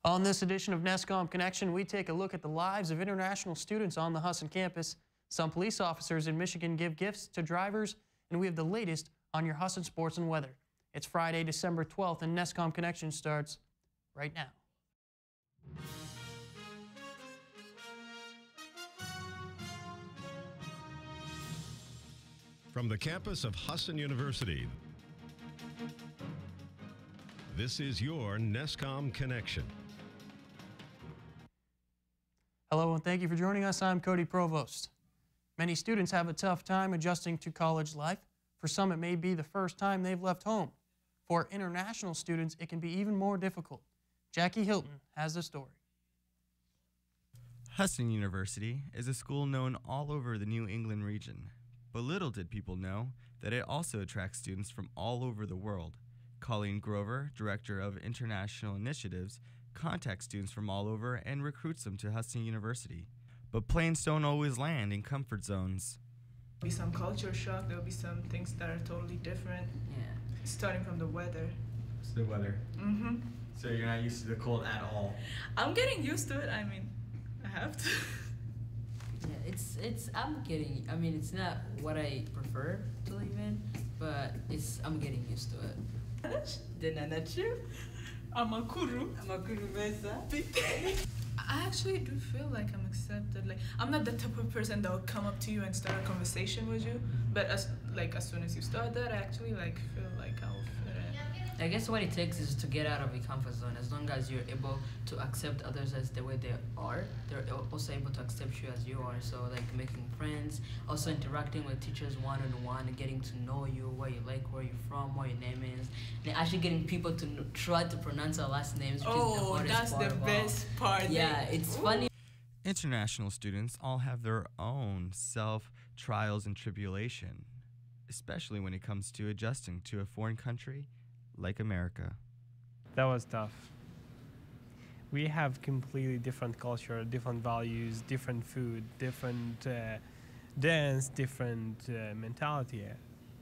On this edition of NESCom Connection, we take a look at the lives of international students on the Husson campus. Some police officers in Michigan give gifts to drivers, and we have the latest on your Husson sports and weather. It's Friday, December 12th, and NESCom Connection starts right now. From the campus of Husson University, this is your NESCom Connection. Hello and thank you for joining us. I'm Cody Provost. Many students have a tough time adjusting to college life. For some, it may be the first time they've left home. For international students, it can be even more difficult. Jackie Hilton has the story. Husson University is a school known all over the New England region, but little did people know that it also attracts students from all over the world. Colleen Grover, Director of International Initiatives, contacts students from all over and recruits them to Husson University. But planes don't always land in comfort zones. There'll be some culture shock, there'll be some things that are totally different. Yeah. Starting from the weather. It's the weather. Mm-hmm. So you're not used to the cold at all? I'm getting used to it. I mean, I have to. Yeah, it's not what I prefer to live in, but I'm getting used to it. Amakuru mesa. I actually do feel like I'm accepted. Like, I'm not the type of person that will come up to you and start a conversation with you, but as soon as you start that, I actually feel like I'll fit in. I guess what it takes is to get out of your comfort zone. As long as you're able to accept others as the way they are, they're also able to accept you as you are. So like making friends, also interacting with teachers one-on-one, and getting to know you, what you like, where you're from, what your name is, and actually getting people to try to pronounce our last names, which is the hardest part. That's the best part. Yeah, it's funny. International students all have their own self-trials and tribulation, especially when it comes to adjusting to a foreign country like America. That was tough. We have completely different culture, different values, different food, different dance, different mentality.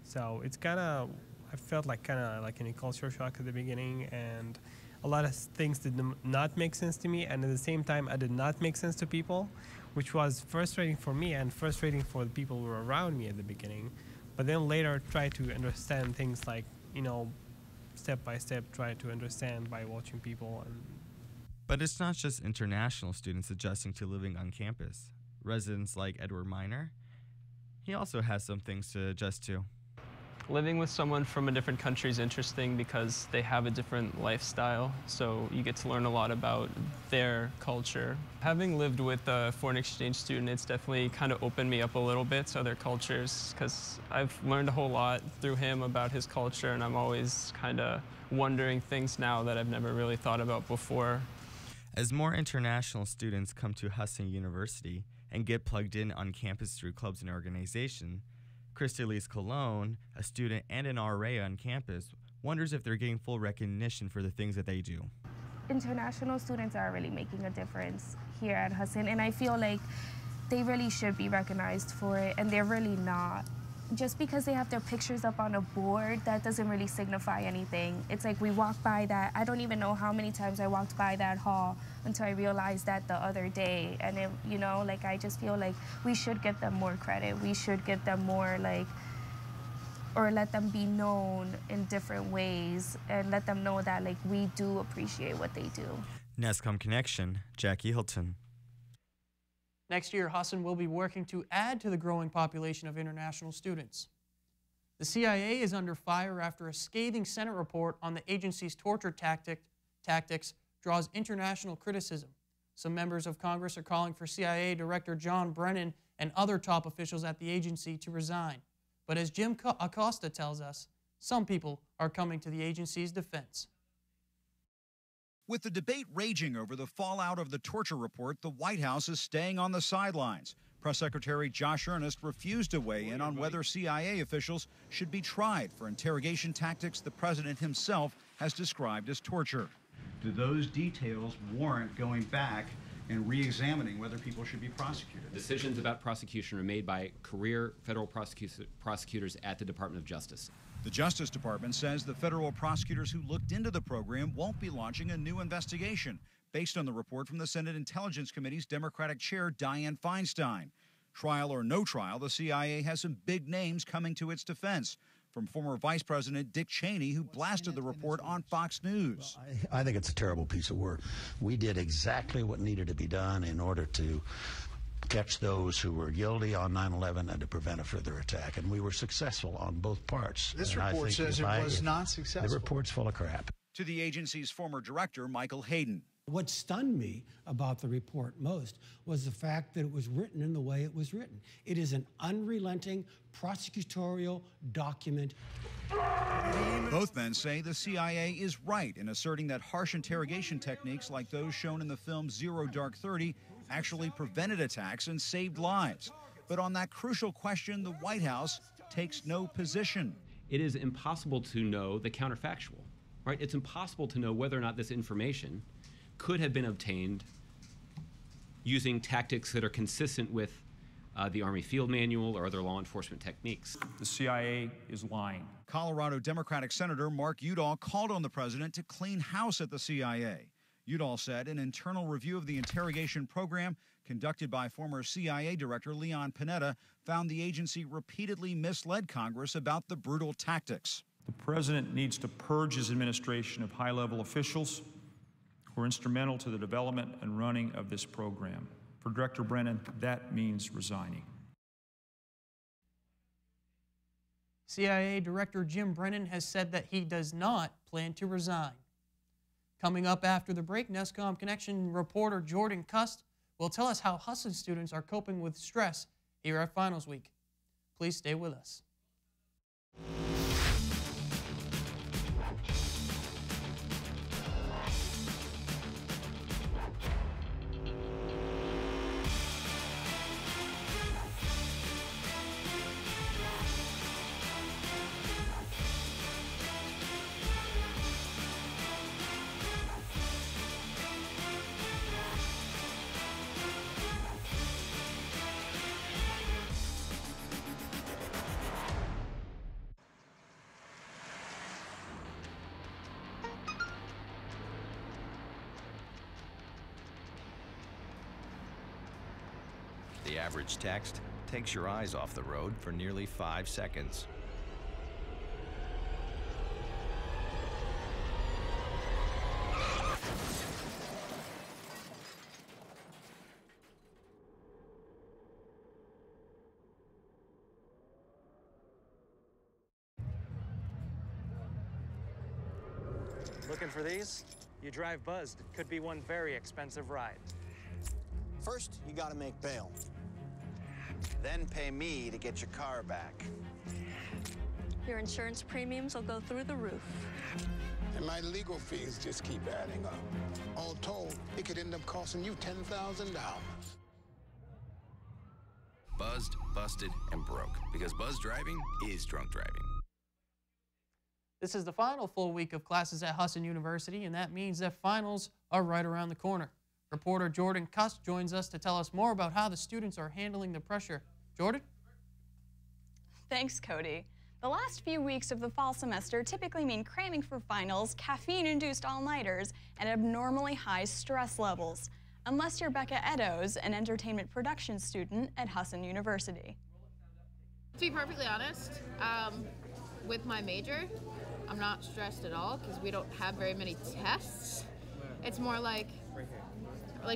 So it's I felt like in a culture shock at the beginning, and a lot of things did not make sense to me, and at the same time I did not make sense to people, which was frustrating for me and frustrating for the people who were around me at the beginning. But then later try to understand things like, step by step, try to understand by watching people. But it's not just international students adjusting to living on campus. Residents like Edward Miner, he also has some things to adjust to. Living with someone from a different country is interesting because they have a different lifestyle, so you get to learn a lot about their culture. Having lived with a foreign exchange student, it's definitely kind of opened me up a little bit to other cultures, because I've learned a whole lot through him about his culture, and I'm always kind of wondering things now that I've never really thought about before. As more international students come to Husson University and get plugged in on campus through clubs and organizations, Christy Cologne, a student and an RA on campus, wonders if they're getting full recognition for the things that they do. International students are really making a difference here at Husson, and I feel like they really should be recognized for it, and they're really not. Just because they have their pictures up on a board, that doesn't really signify anything. It's like we walk by that. I don't even know how many times I walked by that hall until I realized that the other day. And I just feel like we should give them more credit. We should give them more, or let them be known in different ways, and let them know that we do appreciate what they do. NESCom Connection, Jackie Hilton. Next year, Husson will be working to add to the growing population of international students. The CIA is under fire after a scathing Senate report on the agency's torture tactics draws international criticism. Some members of Congress are calling for CIA Director John Brennan and other top officials at the agency to resign. But as Jim Acosta tells us, some people are coming to the agency's defense. With the debate raging over the fallout of the torture report, the White House is staying on the sidelines. Press Secretary Josh Earnest refused to weigh in on whether CIA officials should be tried for interrogation tactics the president himself has described as torture. Do those details warrant going back and re-examining whether people should be prosecuted? Decisions about prosecution are made by career federal prosecutors at the Department of Justice. The Justice Department says the federal prosecutors who looked into the program won't be launching a new investigation. based on the report from the Senate Intelligence Committee's Democratic Chair Dianne Feinstein. Trial or no trial, the CIA has some big names coming to its defense, from former Vice President Dick Cheney, who blasted the report on Fox News. I think it's a terrible piece of work. We did exactly what needed to be done in order to catch those who were guilty on 9/11 and to prevent a further attack, and we were successful on both parts. This report says it was not successful. The report's full of crap. To the agency's former director, Michael Hayden. What stunned me about the report most was the fact that it was written in the way it was written. It is an unrelenting prosecutorial document. Both men say the CIA is right in asserting that harsh interrogation techniques like those shown in the film Zero Dark 30 actually prevented attacks and saved lives. But on that crucial question, the White House takes no position. It is impossible to know the counterfactual, right? It's impossible to know whether or not this information could have been obtained using tactics that are consistent with the Army Field Manual or other law enforcement techniques. The CIA is lying. Colorado Democratic Senator Mark Udall called on the president to clean house at the CIA. Udall said an internal review of the interrogation program conducted by former CIA Director Leon Panetta found the agency repeatedly misled Congress about the brutal tactics. The president needs to purge his administration of high-level officials who are instrumental to the development and running of this program. For Director Brennan, that means resigning. CIA Director Jim Brennan has said that he does not plan to resign. Coming up after the break, NESCom Connection reporter Jordan Cust will tell us how Husson students are coping with stress here at Finals Week. Please stay with us. The average text takes your eyes off the road for nearly 5 seconds. Looking for these? You drive buzzed. It could be one very expensive ride. First, you gotta make bail. Then pay me to get your car back. Your insurance premiums will go through the roof. And my legal fees just keep adding up. All told, it could end up costing you $10,000. Buzzed, busted, and broke. Because buzz driving is drunk driving. This is the final full week of classes at Husson University, and that means that finals are right around the corner. Reporter Jordan Cust joins us to tell us more about how the students are handling the pressure. Jordan? Thanks, Cody. The last few weeks of the fall semester typically mean cramming for finals, caffeine-induced all-nighters, and abnormally high stress levels. Unless you're Becca Eddowes, an entertainment production student at Husson University. To be perfectly honest, with my major, I'm not stressed at all because we don't have very many tests. It's more like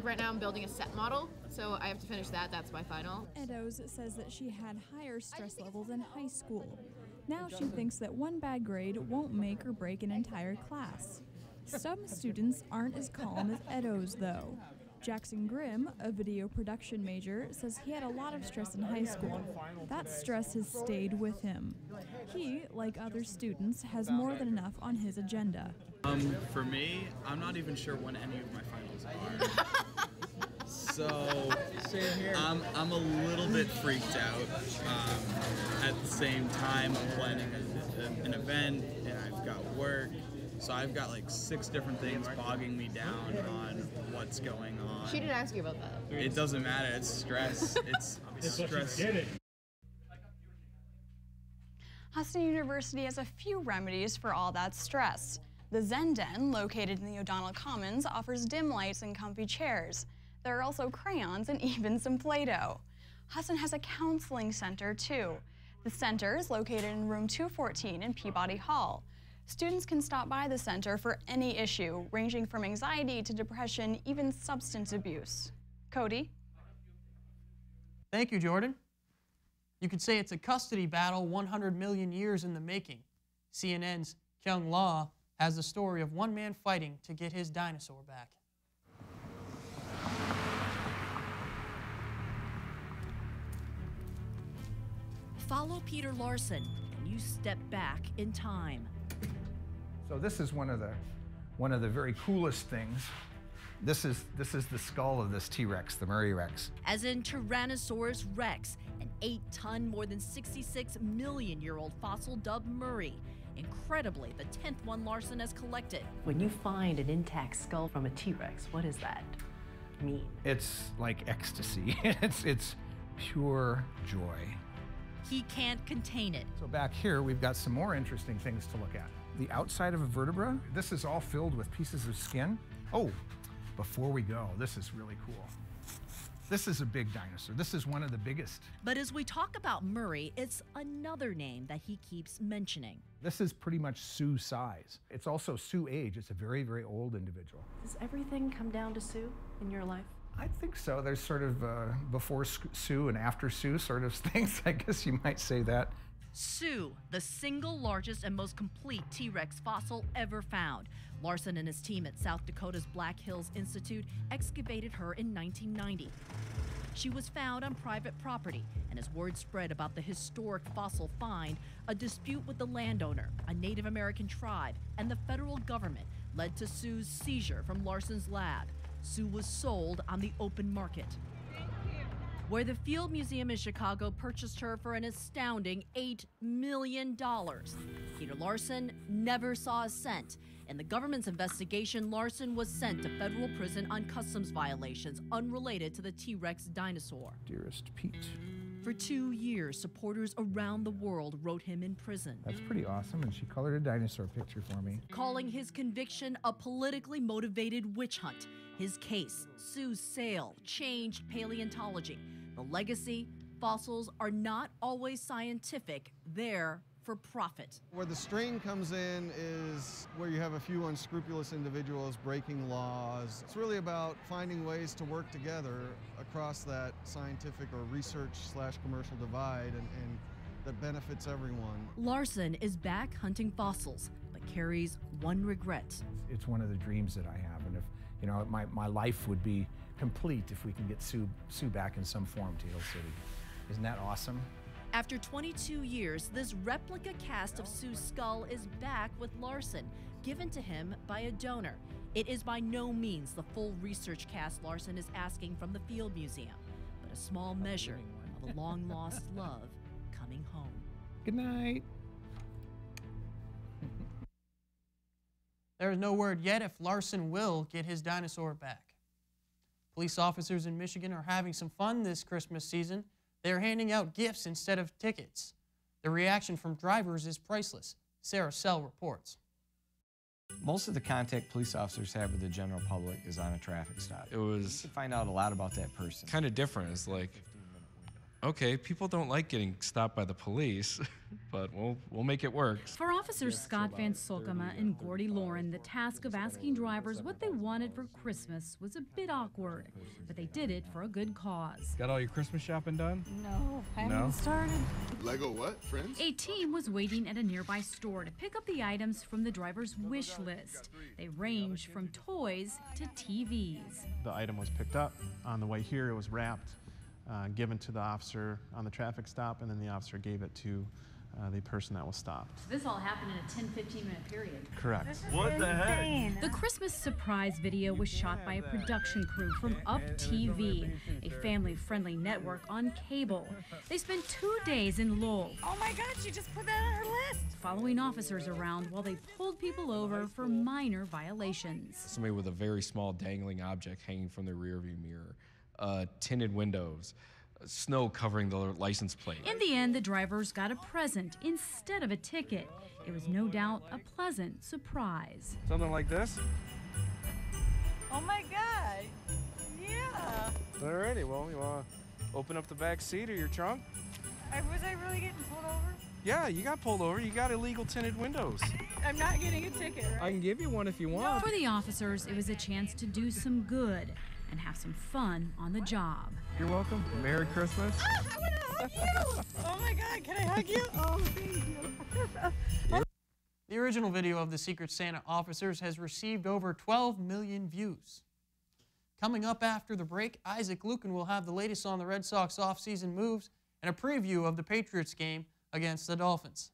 right now I'm building a set model, so I have to finish that. That's my final. Eddowes says that she had higher stress levels in high school. Now she thinks that one bad grade won't make or break an entire class. Some students aren't as calm as Eddowes, though. Jackson Grimm, a video production major, says he had a lot of stress in high school. That stress has stayed with him. He, like other students, has more than enough on his agenda. For me, I'm not even sure when any of my finals are. So I'm a little bit freaked out. At the same time, I'm planning an event and I've got work. So I've got like 6 different things bogging me down on what's going on. She didn't ask you about that. It doesn't matter. It's stress. It's stress. Husson University has a few remedies for all that stress. The Zen Den, located in the O'Donnell Commons, offers dim lights and comfy chairs. There are also crayons and even some Play-Doh. Husson has a counseling center, too. The center is located in room 214 in Peabody Hall. Students can stop by the center for any issue, ranging from anxiety to depression, even substance abuse. Cody? Thank you, Jordan. You could say it's a custody battle 100 million years in the making. CNN's Kyung Law has the story of one man fighting to get his dinosaur back. Follow Peter Larson, and you step back in time. So this is one of the very coolest things. This is the skull of this T-Rex, the Murray Rex. As in Tyrannosaurus Rex, an 8-ton, more than 66-million-year-old fossil dubbed Murray. Incredibly, the 10th one Larson has collected. When you find an intact skull from a T-Rex, what does that mean? It's like ecstasy. It's pure joy. He can't contain it. So back here, we've got some more interesting things to look at. The outside of a vertebra, this is all filled with pieces of skin. Oh, before we go, this is really cool. This is a big dinosaur. This is one of the biggest. But as we talk about Murray, it's another name that he keeps mentioning. This is pretty much Sue size. It's also Sue age. It's a very, very old individual. Does everything come down to Sue in your life? I think so. There's sort of before Sue and after Sue sort of things. I guess you might say that. Sue, the single largest and most complete T-Rex fossil ever found. Larson and his team at South Dakota's Black Hills Institute excavated her in 1990. She was found on private property, and as word spread about the historic fossil find, a dispute with the landowner, a Native American tribe, and the federal government led to Sue's seizure from Larson's lab. Sue was sold on the open market, where the Field Museum in Chicago purchased her for an astounding $8 million. Peter Larson never saw a cent. In the government's investigation, Larson was sent to federal prison on customs violations unrelated to the T-Rex dinosaur. Dearest Pete. For 2 years, supporters around the world wrote him in prison. That's pretty awesome, and she colored a dinosaur picture for me. Calling his conviction a politically motivated witch hunt. His case, Sue's sale, changed paleontology. The legacy, fossils are not always scientific, they're for profit. Where the strain comes in is where you have a few unscrupulous individuals breaking laws. It's really about finding ways to work together across that scientific or research/commercial divide and that benefits everyone. Larson is back hunting fossils, but carries one regret. It's one of the dreams that I have, and if you know, my life would be complete if we can get Sue back in some form to Hill City. Isn't that awesome? After 22 years, this replica cast of Sue's skull is back with Larson, given to him by a donor. It is by no means the full research cast Larson is asking from the Field Museum, but a small measure of a long-lost love coming home. Good night. There is no word yet if Larson will get his dinosaur back. Police officers in Michigan are having some fun this Christmas season. They are handing out gifts instead of tickets. The reaction from drivers is priceless. Sarah Sell reports. Most of the contact police officers have with the general public is on a traffic stop. It was to find out a lot about that person. Kind of different. It's like, okay, people don't like getting stopped by the police, but we'll make it work. For officers Scott Van Solkema and Gordy Lauren, the task of asking drivers what they wanted for Christmas was a bit awkward, but they did it for a good cause. Got all your Christmas shopping done? No, haven't started. Lego what, friends? A team was waiting at a nearby store to pick up the items from the driver's wish list. They range from toys to TVs. The item was picked up. On the way here, it was wrapped, given to the officer on the traffic stop, and then the officer gave it to the person that was stopped. This all happened in a 10-15 minute period. Correct. What the heck? The Christmas surprise video was shot by a production crew from Up TV, a family-friendly network on cable. They spent 2 days in Lowell. Oh my God, she just put that on her list. Following officers around while they pulled people over for minor violations. Somebody with a very small dangling object hanging from their rearview mirror, tinted windows, snow covering the license plate. In the end, the drivers got a present instead of a ticket. It was no doubt a pleasant surprise. Something like this? Oh my God. Yeah. Alrighty, well, you want to open up the back seat of your trunk? Was I really getting pulled over? Yeah, you got pulled over. You got illegal tinted windows. I'm not getting a ticket, right? I can give you one if you want. For the officers, it was a chance to do some good and have some fun on the job. You're welcome. Merry Christmas. Oh, I want to hug you. Oh my God, can I hug you? Oh, thank you. The original video of the Secret Santa officers has received over 12 million views. Coming up after the break, Isaac Luken will have the latest on the Red Sox offseason moves and a preview of the Patriots game against the Dolphins.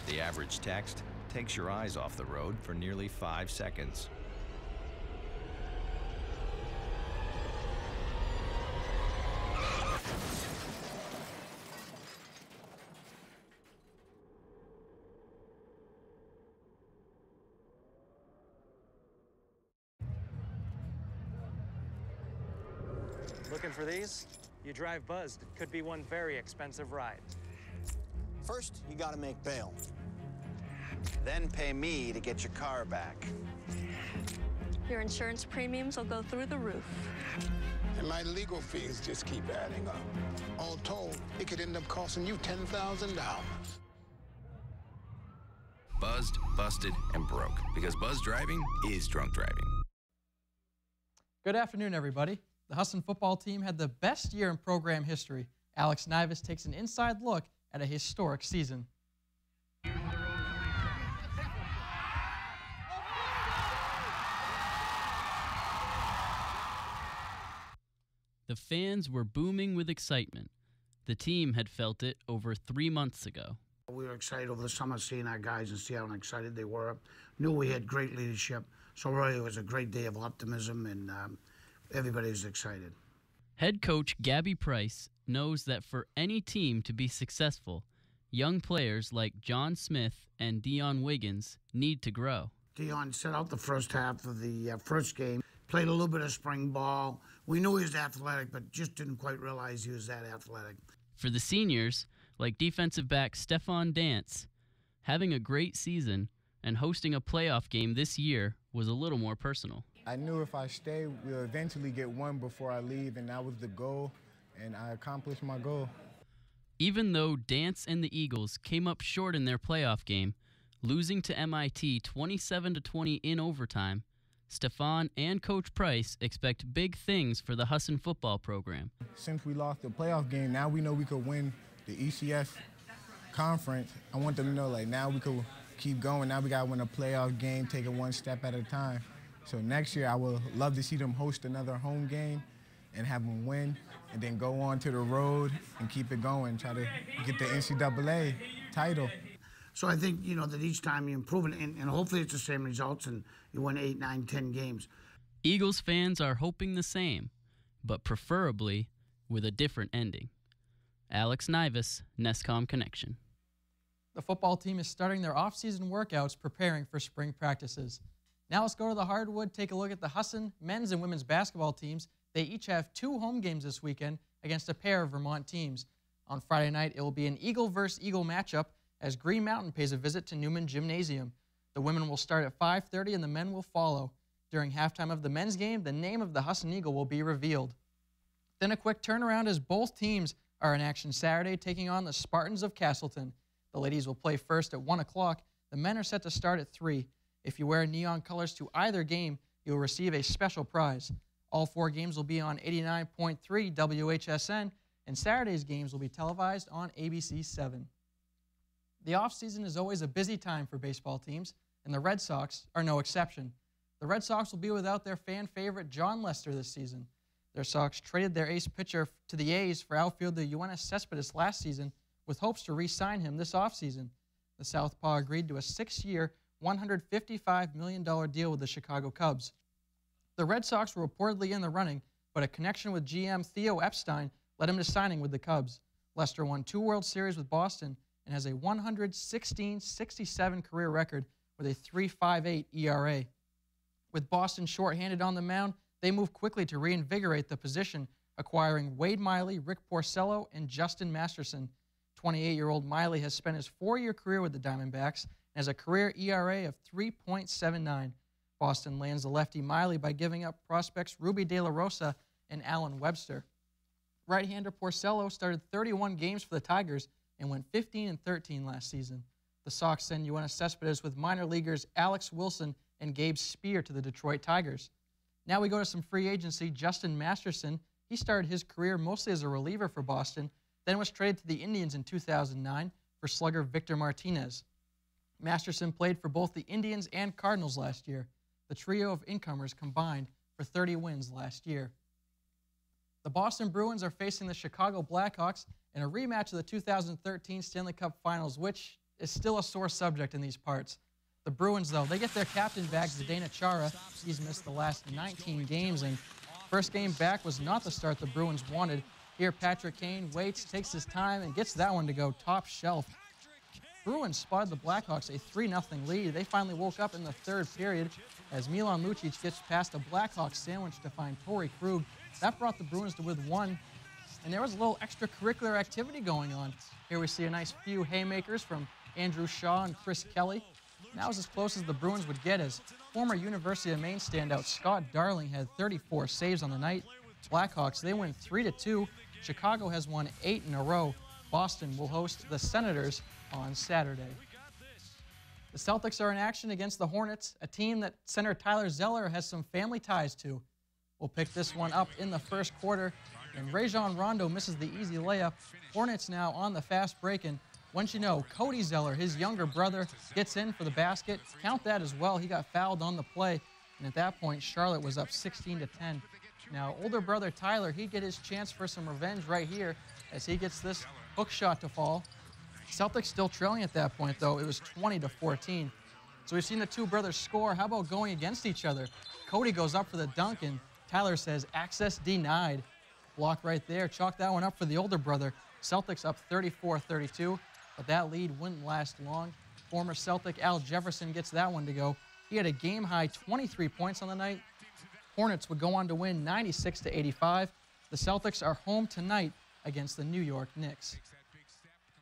The average text takes your eyes off the road for nearly 5 seconds. Looking for these? You drive buzzed. It could be one very expensive ride. First, you gotta make bail. Then pay me to get your car back. Your insurance premiums will go through the roof. And my legal fees just keep adding up. All told, it could end up costing you $10,000. Buzzed, busted, and broke. Because buzz driving is drunk driving. Good afternoon, everybody. The Husson football team had the best year in program history. Alex Nivas takes an inside look at a historic season. The fans were booming with excitement. The team had felt it over 3 months ago. We were excited over the summer seeing our guys and see how excited they were. Knew we had great leadership, so really it was a great day of optimism, and everybody was excited. Head coach Gabby Price knows that for any team to be successful, young players like John Smith and Dion Wiggins need to grow. Dion set out the first half of the first game, played a little bit of spring ball. We knew he was athletic, but just didn't quite realize he was that athletic. For the seniors, like defensive back Stephon Dance, having a great season and hosting a playoff game this year was a little more personal. I knew if I stay, we'll eventually get one before I leave, and that was the goal, and I accomplished my goal. Even though Dance and the Eagles came up short in their playoff game, losing to MIT 27-20 in overtime, Stephon and Coach Price expect big things for the Husson football program. Since we lost the playoff game, now we know we could win the ECS conference. I want them to know, like, now we could keep going. Now we got to win a playoff game, take it one step at a time. So next year, I would love to see them host another home game and have them win, and then go on to the road and keep it going, try to get the NCAA title. So I think, you know, that each time you improve it, and hopefully it's the same results and you win 8, 9, 10 games. Eagles fans are hoping the same, but preferably with a different ending. Alex Nivas, NESCom Connection. The football team is starting their off-season workouts preparing for spring practices. Now let's go to the hardwood, take a look at the Husson men's and women's basketball teams. They each have 2 home games this weekend against a pair of Vermont teams. On Friday night, it will be an Eagle versus Eagle matchup as Green Mountain pays a visit to Newman Gymnasium. The women will start at 5:30 and the men will follow. During halftime of the men's game, the name of the Husson Eagle will be revealed. Then a quick turnaround as both teams are in action Saturday, taking on the Spartans of Castleton. The ladies will play first at 1 o'clock. The men are set to start at 3. If you wear neon colors to either game, you'll receive a special prize. All 4 games will be on 89.3 WHSN, and Saturday's games will be televised on ABC 7. The offseason is always a busy time for baseball teams, and the Red Sox are no exception. The Red Sox will be without their fan favorite John Lester this season. Their Sox traded their ace pitcher to the A's for outfielder Yoenis Cespedes last season with hopes to re-sign him this offseason. The Southpaw agreed to a 6-year, $155 million deal with the Chicago Cubs. The Red Sox were reportedly in the running, but a connection with GM Theo Epstein led him to signing with the Cubs. Lester won 2 World Series with Boston and has a 116-67 career record with a 3.58 ERA. With Boston shorthanded on the mound, they moved quickly to reinvigorate the position, acquiring Wade Miley, Rick Porcello, and Justin Masterson. 28-year-old Miley has spent his 4-year career with the Diamondbacks and has a career ERA of 3.79. Boston lands the lefty Miley by giving up prospects Ruby De La Rosa and Allen Webster. Right-hander Porcello started 31 games for the Tigers and went 15-13 last season. The Sox send Yoenis Cespedes with minor leaguers Alex Wilson and Gabe Spear to the Detroit Tigers. Now we go to some free agency. Justin Masterson, he started his career mostly as a reliever for Boston, then was traded to the Indians in 2009 for slugger Victor Martinez. Masterson played for both the Indians and Cardinals last year. The trio of incomers combined for 30 wins last year. The Boston Bruins are facing the Chicago Blackhawks in a rematch of the 2013 Stanley Cup Finals, which is still a sore subject in these parts. The Bruins, though, they get their captain back, Zdeno Chara. He's missed the last 19 games, and first game back was not the start the Bruins wanted. Here, Patrick Kane waits, takes his time, and gets that one to go top shelf. Bruins spotted the Blackhawks a 3-0 lead. They finally woke up in the third period as Milan Lucic gets past a Blackhawks sandwich to find Torrey Krug. That brought the Bruins to within 1, and there was a little extracurricular activity going on. Here we see a nice few haymakers from Andrew Shaw and Chris Kelly. That was as close as the Bruins would get, as former University of Maine standout Scott Darling had 34 saves on the night. Blackhawks, they win 3-2. Chicago has won 8 in a row. Boston will host the Senators on Saturday. The Celtics are in action against the Hornets, a team that center Tyler Zeller has some family ties to. We'll pick this one up in the first quarter, and Rajon Rondo misses the easy layup. Hornets now on the fast break, and once you know, Cody Zeller, his younger brother, gets in for the basket. Count that as well. He got fouled on the play, and at that point, Charlotte was up 16-10. Now, older brother Tyler, he'd get his chance for some revenge right here as he gets this hook shot to fall. Celtics still trailing at that point, though. It was 20-14. So we've seen the two brothers score. How about going against each other? Cody goes up for the dunk, and Tyler says, access denied. Block right there. Chalk that one up for the older brother. Celtics up 34-32, but that lead wouldn't last long. Former Celtic Al Jefferson gets that one to go. He had a game-high 23 points on the night. Hornets would go on to win 96-85. The Celtics are home tonight against the New York Knicks.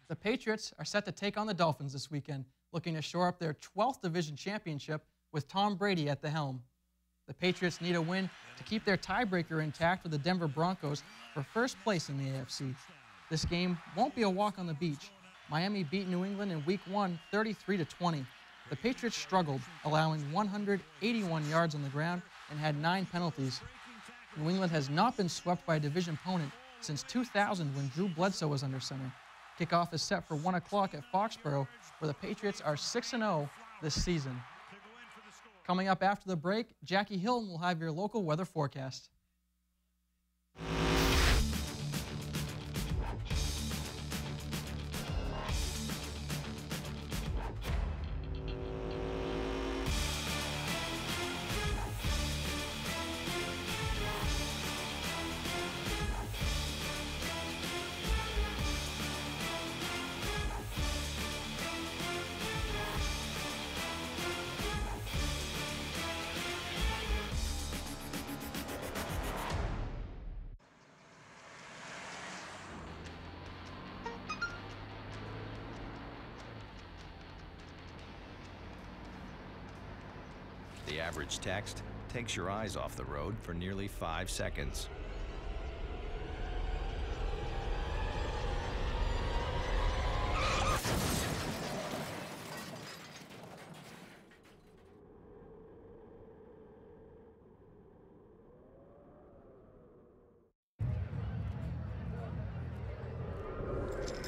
The Patriots are set to take on the Dolphins this weekend, looking to shore up their 12th division championship with Tom Brady at the helm. The Patriots need a win to keep their tiebreaker intact with the Denver Broncos for first place in the AFC. This game won't be a walk on the beach. Miami beat New England in Week 1, 33-20. The Patriots struggled, allowing 181 yards on the ground and had 9 penalties. New England has not been swept by a division opponent since 2000 when Drew Bledsoe was under center. Kickoff is set for 1 o'clock at Foxborough, where the Patriots are 6-0 this season. Coming up after the break, Jackie Hilton will have your local weather forecast. The average text takes your eyes off the road for nearly 5 seconds.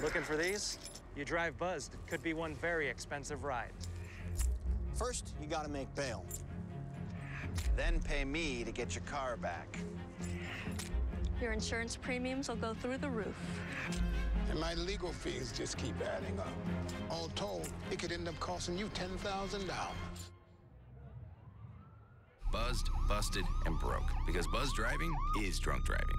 Looking for these? You drive buzzed, it could be one very expensive ride. First, you gotta make bail. Then pay me to get your car back. Your insurance premiums will go through the roof. And my legal fees just keep adding up. All told, it could end up costing you $10,000. Buzzed, busted, and broke. Because buzz driving is drunk driving.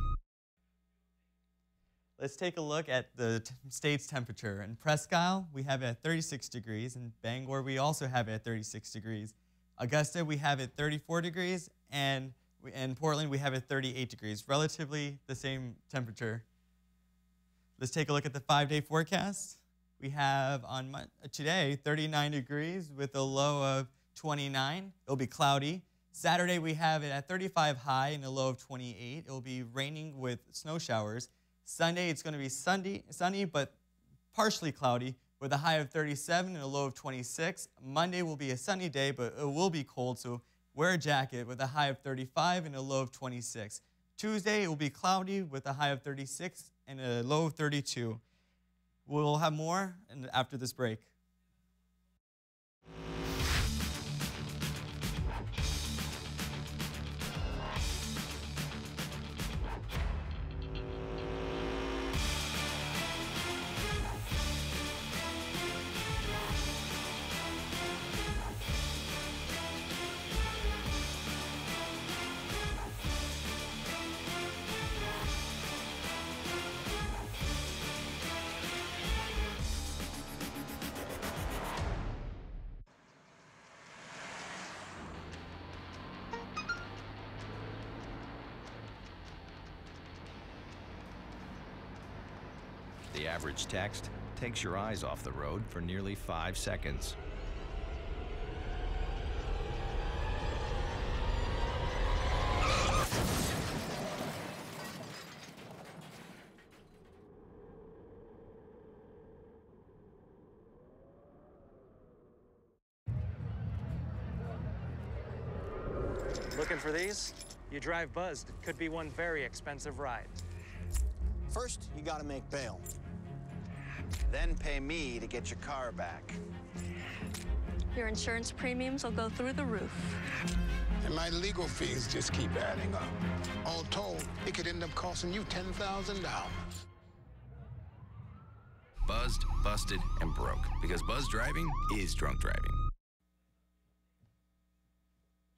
Let's take a look at the state's temperature. In Presque Isle, we have it at 36 degrees. In Bangor, we also have it at 36 degrees. Augusta, we have it 34 degrees. And in Portland, we have it 38 degrees. Relatively the same temperature. Let's take a look at the 5-day forecast. We have on today 39 degrees with a low of 29. It'll be cloudy. Saturday, we have it at 35 high and a low of 28. It'll be raining with snow showers. Sunday, it's going to be sunny but partially cloudy with a high of 37 and a low of 26. Monday will be a sunny day, but it will be cold, so wear a jacket with a high of 35 and a low of 26. Tuesday, it will be cloudy with a high of 36 and a low of 32. We'll have more after this break. The average text takes your eyes off the road for nearly 5 seconds. Looking for these? You drive buzzed, it could be one very expensive ride. First, you gotta make bail. Then pay me to get your car back. Your insurance premiums will go through the roof. And my legal fees just keep adding up. All told, it could end up costing you $10,000. Buzzed, busted, and broke. Because buzz driving is drunk driving.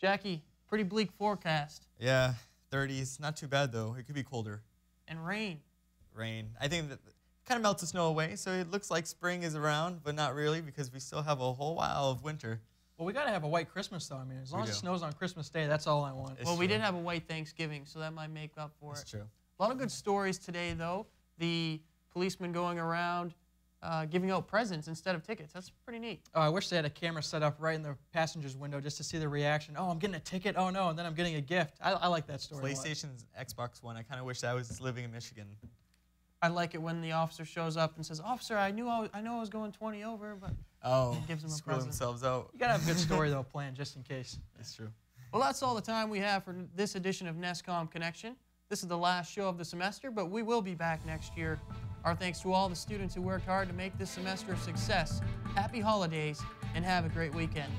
Jackie, pretty bleak forecast. Yeah, 30s. Not too bad, though. It could be colder. And rain. Rain. I think that kind of melts the snow away, so it looks like spring is around, but not really because we still have a whole while of winter. Well, we got to have a white Christmas, though. I mean, as long as it snows on Christmas Day, that's all I want. Well, we did have a white Thanksgiving, so that might make up for it. That's true. A lot of good stories today, though. The policeman going around giving out presents instead of tickets. That's pretty neat. Oh, I wish they had a camera set up right in the passenger's window just to see the reaction. Oh, I'm getting a ticket. Oh, no, and then I'm getting a gift. I like that story. PlayStation's Xbox One. I kind of wish I was living in Michigan. I like it when the officer shows up and says, "Officer, I know I was going 20 over, but gives him a screw present." themselves out. You gotta have a good story though planned just in case. That's true. Well, that's all the time we have for this edition of NESCom Connection. This is the last show of the semester, but we will be back next year. Our thanks to all the students who worked hard to make this semester a success. Happy holidays and have a great weekend.